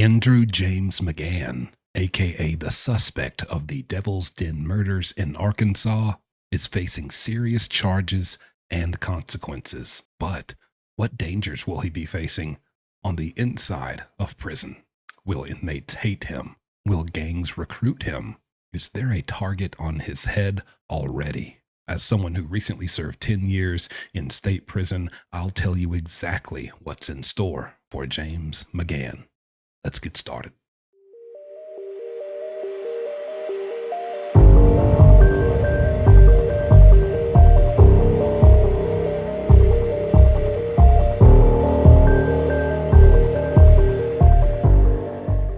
Andrew James McGann, aka the suspect of the Devil's Den murders in Arkansas, is facing serious charges and consequences. But what dangers will he be facing on the inside of prison? Will inmates hate him? Will gangs recruit him? Is there a target on his head already? As someone who recently served 10 years in state prison, I'll tell you exactly what's in store for James McGann. Let's get started.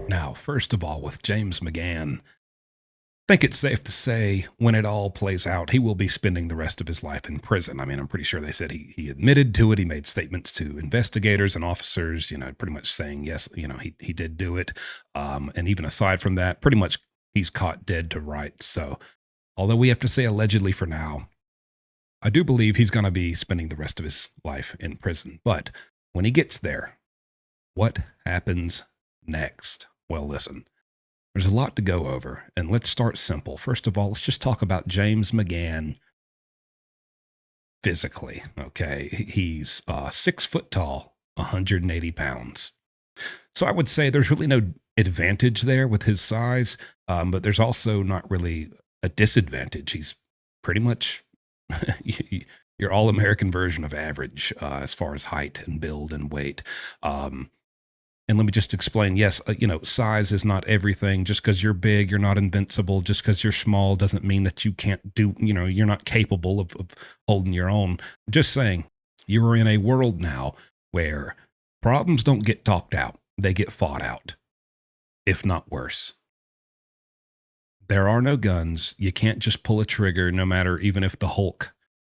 Now, first of all, with James McGann, I think it's safe to say when it all plays out, he will be spending the rest of his life in prison. I mean, I'm pretty sure they said he admitted to it. He made statements to investigators and officers, pretty much saying, yes, he did do it. And even aside from that, pretty much he's caught dead to rights. So although we have to say allegedly for now, I do believe he's going to be spending the rest of his life in prison. But when he gets there, what happens next? Well, listen. There's a lot to go over, and let's start simple. First of all, let's just talk about James McGann physically, okay? He's 6 foot tall, 180 pounds. So I would say there's really no advantage there with his size, but there's also not really a disadvantage. He's pretty much your all-American version of average as far as height and build and weight. And let me just explain, yes, size is not everything. Just because you're big, you're not invincible. Just because you're small doesn't mean that you can't do, you're not capable of holding your own. Just saying, you are in a world now where problems don't get talked out. They get fought out, if not worse. There are no guns. You can't just pull a trigger, no matter, even if the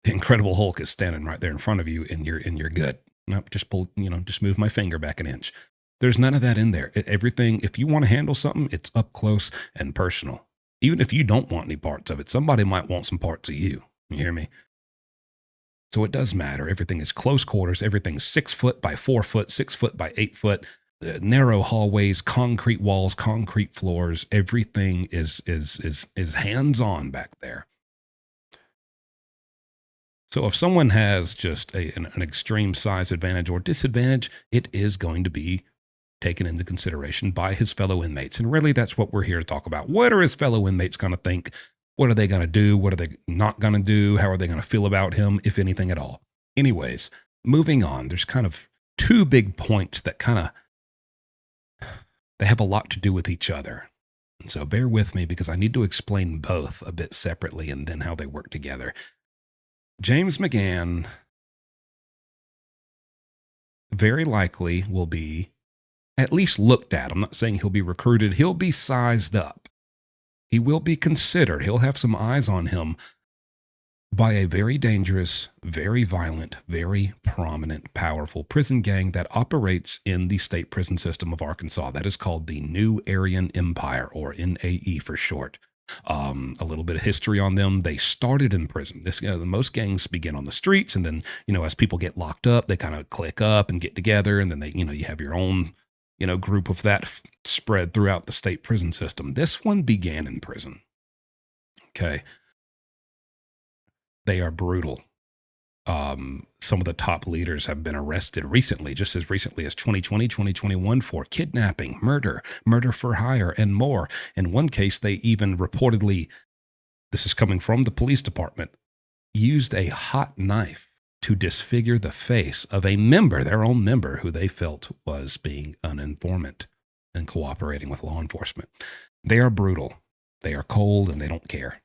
Incredible Hulk is standing right there in front of you and you're good. Nope, just just move my finger back an inch. There's none of that in there. Everything, if you want to handle something, it's up close and personal. Even if you don't want any parts of it, somebody might want some parts of you. You hear me? So it does matter. Everything is close quarters. Everything's 6 foot by 4 foot, 6 foot by 8 foot, narrow hallways, concrete walls, concrete floors. Everything is hands-on back there. So if someone has just an extreme size advantage or disadvantage, it is going to be taken into consideration by his fellow inmates. And really, that's what we're here to talk about. What are his fellow inmates going to think? What are they going to do? What are they not going to do? How are they going to feel about him, if anything at all? Anyways, moving on, there's kind of two big points that they have a lot to do with each other. And so bear with me because I need to explain both a bit separately and then how they work together. James McGann very likely will be at least looked at. I'm not saying he'll be recruited. He'll be sized up. He will be considered. He'll have some eyes on him by a very dangerous, very violent, very prominent, powerful prison gang that operates in the state prison system of Arkansas. That is called the New Aryan Empire, or NAE for short. A little bit of history on them. They started in prison. Most gangs begin on the streets, and then, as people get locked up, they kind of click up and get together, and then they, you have your own, group of that spread throughout the state prison system. This one began in prison. Okay. They are brutal. Some of the top leaders have been arrested recently, just as recently as 2020, 2021 for kidnapping, murder for hire, and more. In one case, they even reportedly, this is coming from the police department, used a hot knife to disfigure the face of a member, their own member, who they felt was being an informant and cooperating with law enforcement. They are brutal. They are cold, and they don't care.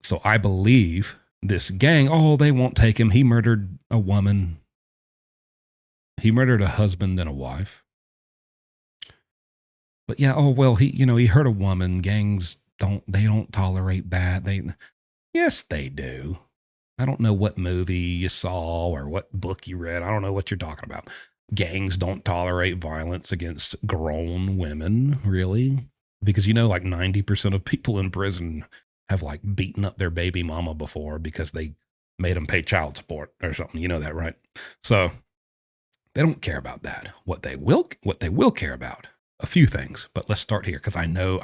So I believe this gang, they won't take him. He murdered a woman. He murdered a husband and a wife. But yeah, he hurt a woman. Gangs don't tolerate that. Yes, they do. I don't know what movie you saw or what book you read. I don't know what you're talking about. Gangs don't tolerate violence against grown women, really? Because like 90% of people in prison have beaten up their baby mama before because they made them pay child support or something. You know that, right? So They don't care about that. What they will care about, a few things, but let's start here because I know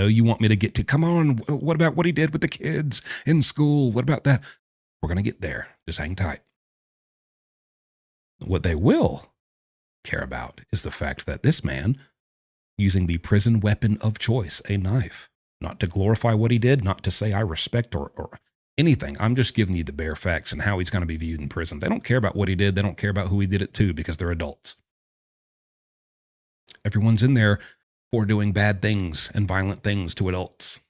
you want me to get to. Come on, what about what he did with the kids in school? What about that? We're gonna get there. Just hang tight. What they will care about is the fact that this man, using the prison weapon of choice, a knife, not to glorify what he did, not to say I respect or anything. I'm just giving you the bare facts and how he's going to be viewed in prison. They don't care about what he did. They don't care about who he did it to because they're adults. Everyone's in there for doing bad things and violent things to adults.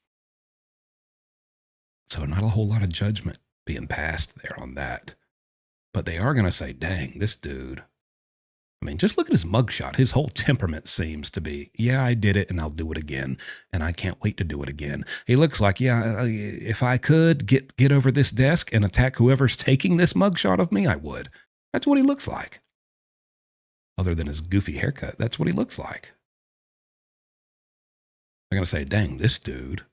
So not a whole lot of judgment being passed there on that. But they are going to say, dang, this dude. I mean, just look at his mugshot. His whole temperament seems to be, yeah, I did it and I'll do it again. And I can't wait to do it again. He looks like, yeah, if I could get over this desk and attack whoever's taking this mugshot of me, I would. That's what he looks like. Other than his goofy haircut, that's what he looks like. They're going to say, dang, this dude.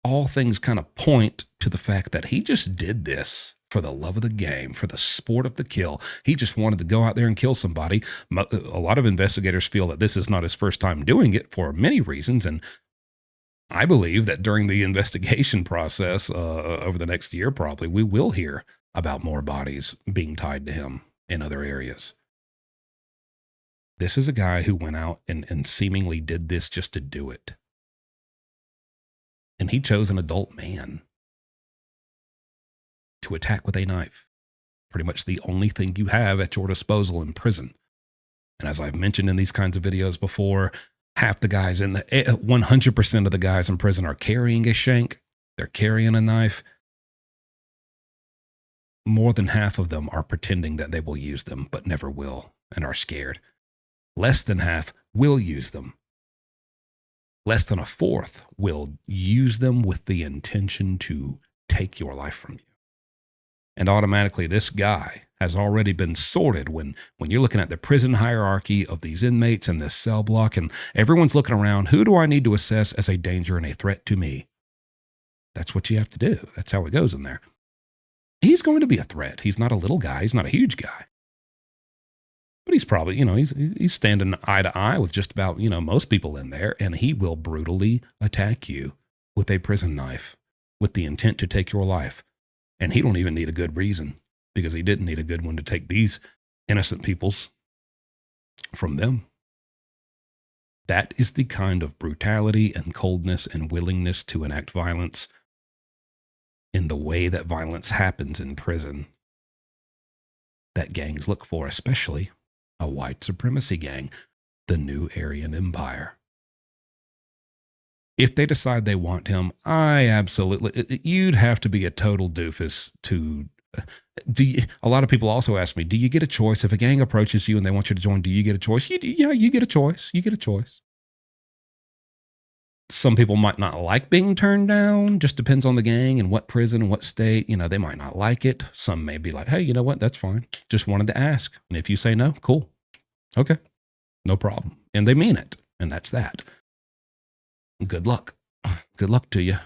All things kind of point to the fact that he just did this for the love of the game, for the sport of the kill. He just wanted to go out there and kill somebody. A lot of investigators feel that this is not his first time doing it for many reasons. And I believe that during the investigation process over the next year, probably, we will hear about more bodies being tied to him in other areas. This is a guy who went out and seemingly did this just to do it. And he chose an adult man to attack with a knife. Pretty much the only thing you have at your disposal in prison. And as I've mentioned in these kinds of videos before, half the guys 100% of the guys in prison are carrying a shank. They're carrying a knife. More than half of them are pretending that they will use them, but never will and are scared. Less than half will use them. Less than a fourth will use them with the intention to take your life from you. And automatically, this guy has already been sorted when you're looking at the prison hierarchy of these inmates in this cell block, and everyone's looking around, who do I need to assess as a danger and a threat to me? That's what you have to do. That's how it goes in there. He's going to be a threat. He's not a little guy. He's not a huge guy. But he's probably, he's standing eye to eye with just about, most people in there, and he will brutally attack you with a prison knife with the intent to take your life. And he don't even need a good reason, because he didn't need a good one to take these innocent people's from them. That is the kind of brutality and coldness and willingness to enact violence in the way that violence happens in prison that gangs look for, especially a white supremacy gang, the New Aryan Empire. If they decide they want him, you'd have to be a total doofus to. A lot of people also ask me, do you get a choice? If a gang approaches you and they want you to join, do you get a choice? You get a choice. You get a choice. Some people might not like being turned down. Just depends on the gang and what prison and what state. They might not like it. Some may be like, hey, you know what? That's fine. Just wanted to ask. And if you say no, cool. Okay. No problem. And they mean it. And that's that. Good luck. Good luck to you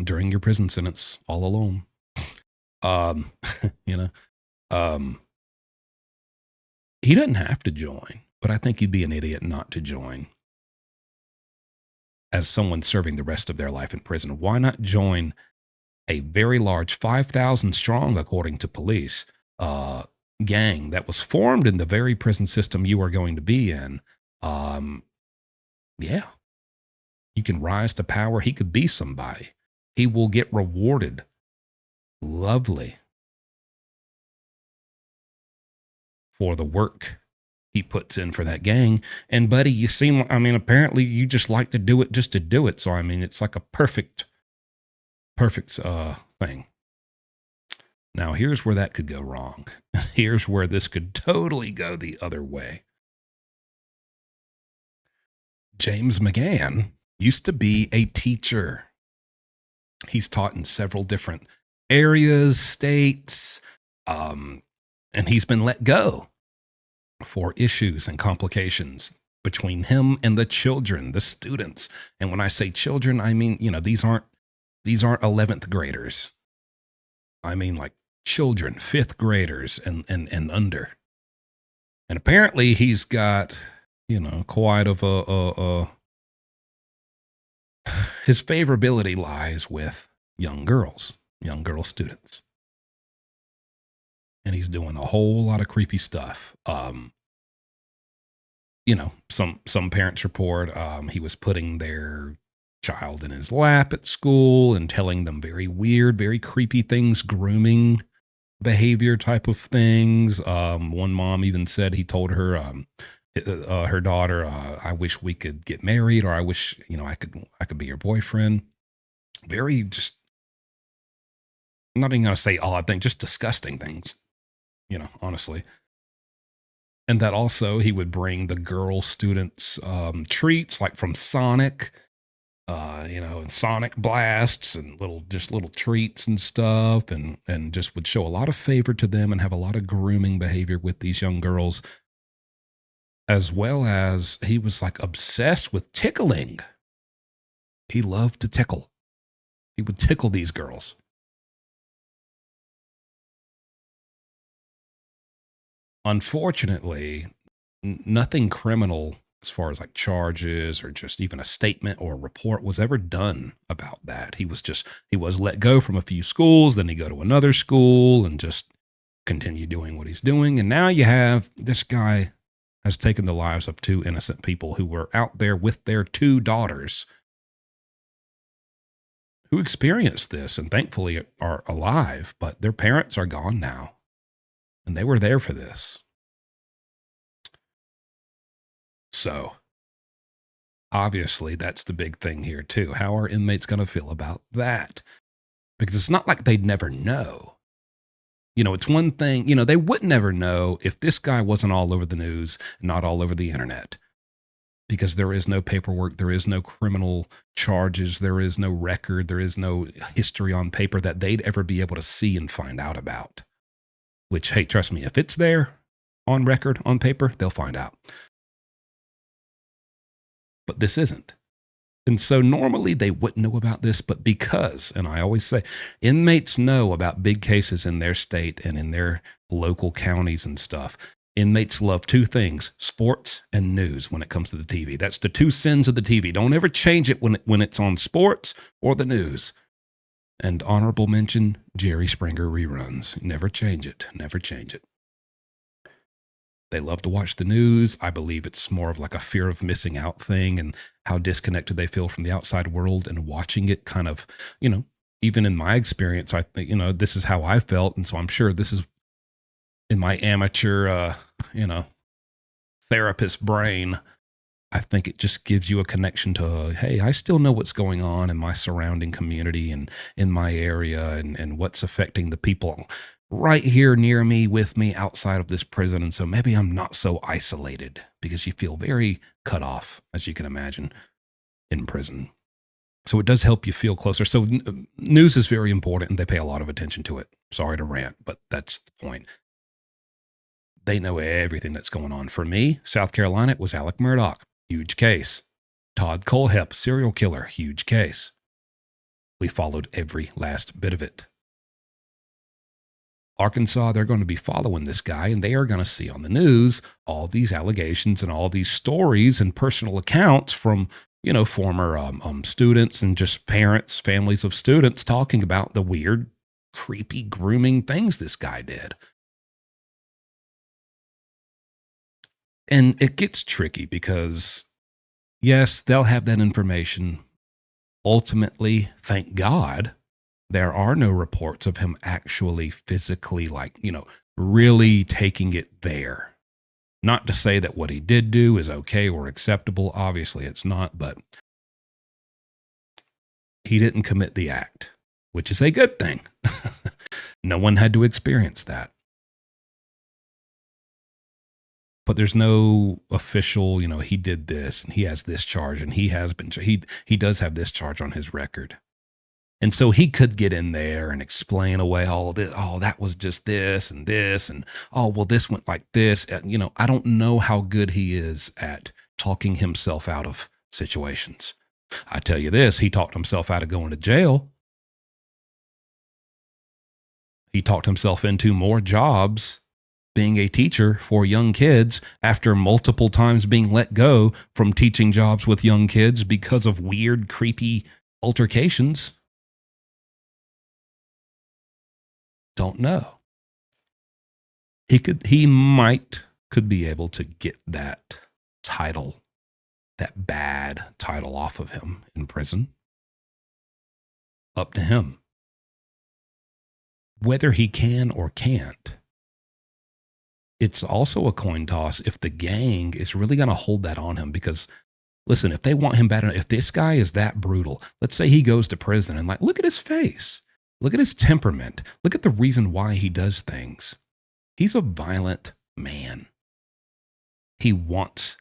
during your prison sentence all alone. He doesn't have to join, but I think he'd be an idiot not to join. As someone serving the rest of their life in prison, why not join a very large 5,000 strong, according to police, gang that was formed in the very prison system you are going to be in? Yeah. You can rise to power. He could be somebody. He will get rewarded. Lovely. For the work he puts in for that gang. And buddy, apparently you just like to do it just to do it. So, it's like a perfect thing. Now, here's where that could go wrong. Here's where this could totally go the other way. James McGann used to be a teacher. He's taught in several different areas, states, and he's been let go for issues and complications between him and the children, the students. And when I say children, these aren't 11th graders. Like children, fifth graders and under. And apparently he's got, quite of his favorability lies with young girl students. And he's doing a whole lot of creepy stuff. Some parents report he was putting their child in his lap at school and telling them very weird, very creepy things, grooming behavior type of things. One mom even said he told her, her daughter, "I wish we could get married," or "I wish I could be your boyfriend." Very just, I'm not even gonna say odd things, just disgusting things. Honestly. And that also he would bring the girl students treats like from Sonic, and Sonic blasts and little treats and stuff, and just would show a lot of favor to them and have a lot of grooming behavior with these young girls, as well as he was like obsessed with tickling. He loved to tickle. He would tickle these girls. Unfortunately, nothing criminal as far as like charges or just even a statement or a report was ever done about that. He was let go from a few schools, then he go to another school and just continue doing what he's doing. And now you have this guy has taken the lives of two innocent people who were out there with their two daughters who experienced this and thankfully are alive, but their parents are gone now. And they were there for this. So, obviously, that's the big thing here, too. How are inmates going to feel about that? Because it's not like they'd never know. It's one thing, they would never know if this guy wasn't all over the news, not all over the internet. Because there is no paperwork, there is no criminal charges, there is no record, there is no history on paper that they'd ever be able to see and find out about. Which, hey, trust me, if it's there on record, on paper, they'll find out. But this isn't. And so normally they wouldn't know about this, but because, and I always say, inmates know about big cases in their state and in their local counties and stuff. Inmates love two things, sports and news when it comes to the TV. That's the two sins of the TV. Don't ever change it when it's on sports or the news. And honorable mention, Jerry Springer reruns. Never change it. Never change it. They love to watch the news. I believe it's more of like a fear of missing out thing and how disconnected they feel from the outside world, and watching it kind of, even in my experience, I think, this is how I felt. And so I'm sure this is in my amateur, therapist brain. I think it just gives you a connection to, hey, I still know what's going on in my surrounding community and in my area and what's affecting the people right here near me, with me, outside of this prison. And so maybe I'm not so isolated, because you feel very cut off, as you can imagine, in prison. So it does help you feel closer. So news is very important and they pay a lot of attention to it. Sorry to rant, but that's the point. They know everything that's going on. For me, South Carolina, it was Alec Murdaugh. Huge case. Todd Colehep, serial killer, huge case. We followed every last bit of it. Arkansas, they're going to be following this guy, and they are going to see on the news all these allegations and all these stories and personal accounts from, former students and just parents, families of students talking about the weird, creepy grooming things this guy did. And it gets tricky because, yes, they'll have that information. Ultimately, thank God, there are no reports of him actually physically, really taking it there. Not to say that what he did do is okay or acceptable. Obviously, it's not, but he didn't commit the act, which is a good thing. No one had to experience that. But there's no official, he did this and he has this charge and he does have this charge on his record. And so he could get in there and explain away all this. Oh, that was just this. And oh, well, this went like this. I don't know how good he is at talking himself out of situations. I tell you this, he talked himself out of going to jail. He talked himself into more jobs being a teacher for young kids after multiple times being let go from teaching jobs with young kids because of weird, creepy altercations. Don't know. He could be able to get that title, that bad title off of him in prison. Up to him. Whether he can or can't, it's also a coin toss if the gang is really going to hold that on him. Because listen, if they want him bad enough, if this guy is that brutal, let's say he goes to prison and look at his face, look at his temperament, look at the reason why he does things. He's a violent man. He wants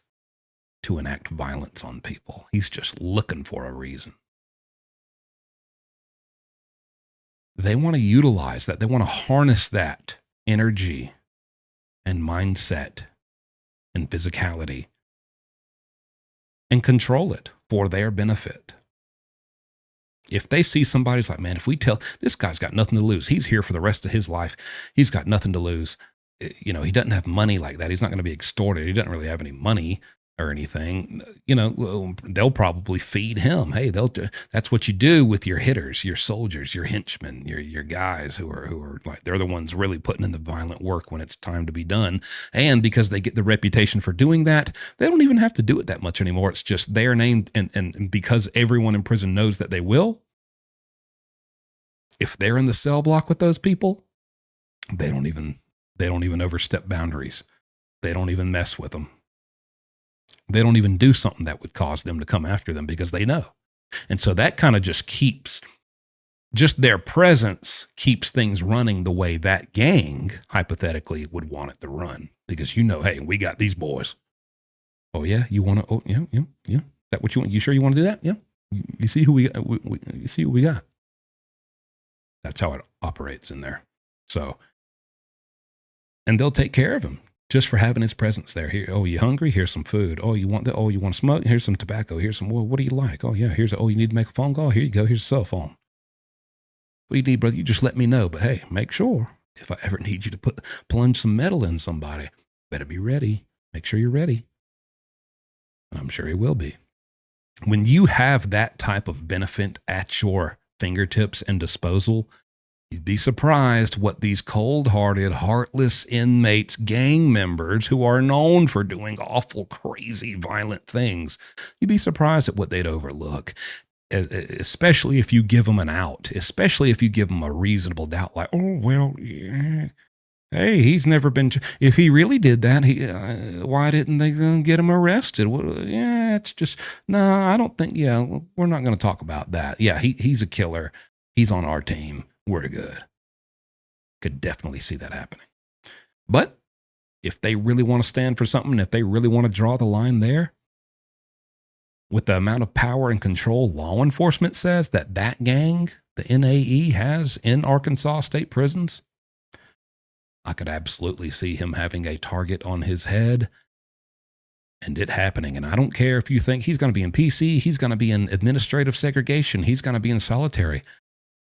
to enact violence on people. He's just looking for a reason. They want to utilize that. They want to harness that energy and mindset and physicality and control it for their benefit. If they see somebody's like, man, if we tell this guy's got nothing to lose, he's here for the rest of his life, he's got nothing to lose. He doesn't have money like that. He's not going to be extorted. He doesn't really have any money or anything. They'll probably feed him. Hey, that's what you do with your hitters, your soldiers, your henchmen, your guys who are like, they're the ones really putting in the violent work when it's time to be done. And because they get the reputation for doing that, they don't even have to do it that much anymore. It's just their name. And because everyone in prison knows that they will, if they're in the cell block with those people, they don't even overstep boundaries. They don't even mess with them. They don't even do something that would cause them to come after them because they know. And so that kind of just their presence keeps things running the way that gang hypothetically would want it to run. Because hey, we got these boys. Oh yeah, you want to? Oh yeah. That what you want? You sure you want to do that? Yeah. You see who you see what we got. That's how it operates in there. So, and they'll take care of him just for having his presence there. Here, oh, you hungry? Here's some food. Oh, you want to smoke? Here's some tobacco. Here's some. Well, what do you like? Oh yeah, you need to make a phone call. Here you go. Here's a cell phone. What do you need, brother? You just let me know. But hey, make sure if I ever need you to plunge some metal in somebody, better be ready. Make sure you're ready. And I'm sure he will be. When you have that type of benefit at your fingertips and disposal, you'd be surprised what these cold-hearted, heartless inmates, gang members who are known for doing awful, crazy, violent things, you'd be surprised at what they'd overlook, especially if you give them an out, especially if you give them a reasonable doubt like, oh, well, yeah. Hey, he's never been. If he really did that, why didn't they get him arrested? Well, yeah, it's just no. I don't think. Yeah, we're not going to talk about that. Yeah, he's a killer. He's on our team. We're good. Could definitely see that happening. But if they really want to stand for something, if they really want to draw the line there, with the amount of power and control law enforcement says that gang, the NAE, has in Arkansas state prisons, I could absolutely see him having a target on his head and it happening. And I don't care if you think he's going to be in PC, he's going to be in administrative segregation, he's going to be in solitary.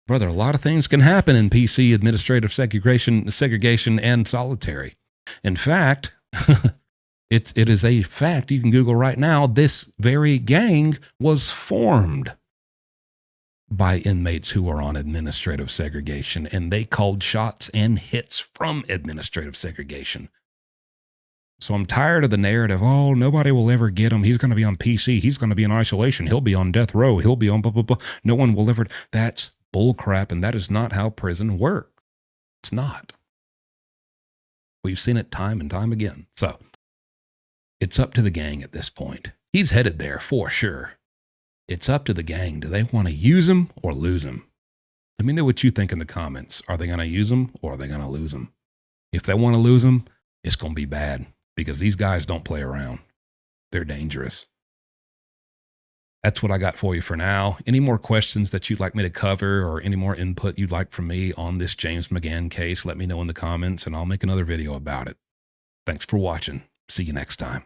Brother, a lot of things can happen in PC, administrative segregation and solitary. In fact, it is a fact. You can Google right now, this very gang was formed by inmates who are on administrative segregation, and they called shots and hits from administrative segregation. So I'm tired of the narrative, oh, nobody will ever get him. He's going to be on PC. He's going to be in isolation. He'll be on death row. He'll be on blah, blah, blah. No one will ever. That's bull crap, and that is not how prison works. It's not. We've seen it time and time again. So it's up to the gang at this point. He's headed there for sure. It's up to the gang. Do they want to use him or lose him? Let me know what you think in the comments. Are they going to use him or are they going to lose him? If they want to lose him, it's going to be bad because these guys don't play around. They're dangerous. That's what I got for you for now. Any more questions that you'd like me to cover or any more input you'd like from me on this James McGann case, let me know in the comments and I'll make another video about it. Thanks for watching. See you next time.